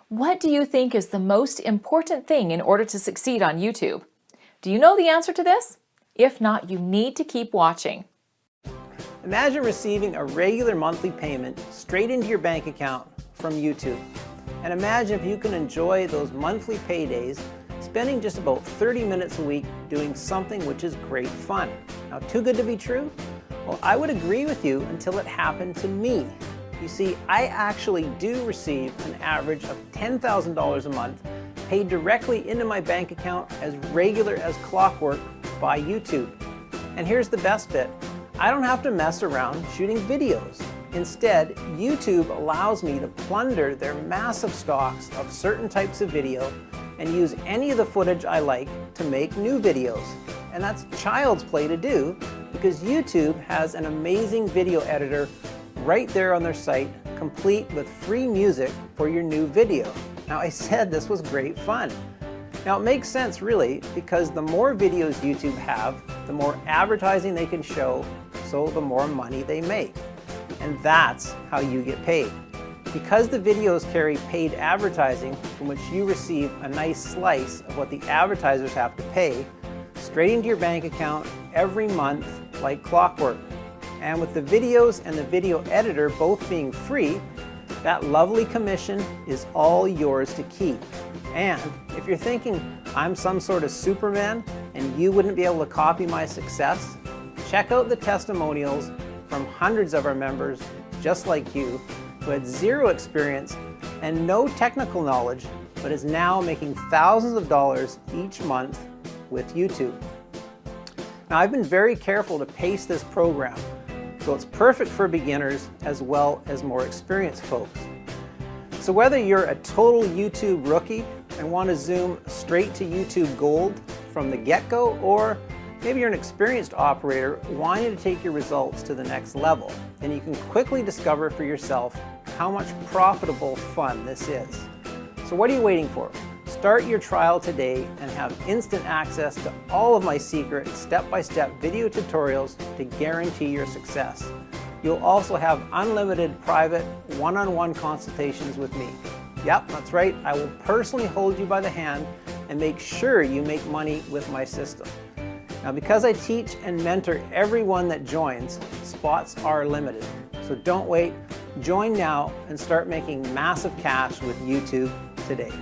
What do you think is the most important thing in order to succeed on YouTube? Do you know the answer to this? If not, you need to keep watching. Imagine receiving a regular monthly payment straight into your bank account from YouTube. And imagine if you can enjoy those monthly paydays spending just about 30 minutes a week doing something which is great fun. Now, too good to be true? Well, I would agree with you until it happened to me. You see, I actually do receive an average of $10,000 a month paid directly into my bank account as regular as clockwork by YouTube. And here's the best bit. I don't have to mess around shooting videos. Instead, YouTube allows me to plunder their massive stocks of certain types of video and use any of the footage I like to make new videos. And that's child's play to do because YouTube has an amazing video editor right there on their site, complete with free music for your new video. Now, I said this was great fun. Now, it makes sense really because the more videos YouTube have, the more advertising they can show, so the more money they make. And that's how you get paid. Because the videos carry paid advertising from which you receive a nice slice of what the advertisers have to pay, straight into your bank account every month like clockwork. And with the videos and the video editor both being free, that lovely commission is all yours to keep. And if you're thinking I'm some sort of Superman and you wouldn't be able to copy my success, check out the testimonials from hundreds of our members just like you who had zero experience and no technical knowledge but is now making thousands of dollars each month with YouTube. Now, I've been very careful to pace this program so it's perfect for beginners as well as more experienced folks. So whether you're a total YouTube rookie and want to zoom straight to YouTube Gold from the get-go, or maybe you're an experienced operator wanting to take your results to the next level, then you can quickly discover for yourself how much profitable fun this is. So what are you waiting for? Start your trial today and have instant access to all of my secret step-by-step video tutorials to guarantee your success. You'll also have unlimited private one-on-one consultations with me. Yep, that's right, I will personally hold you by the hand and make sure you make money with my system. Now, because I teach and mentor everyone that joins, spots are limited. So don't wait, join now and start making massive cash with YouTube today.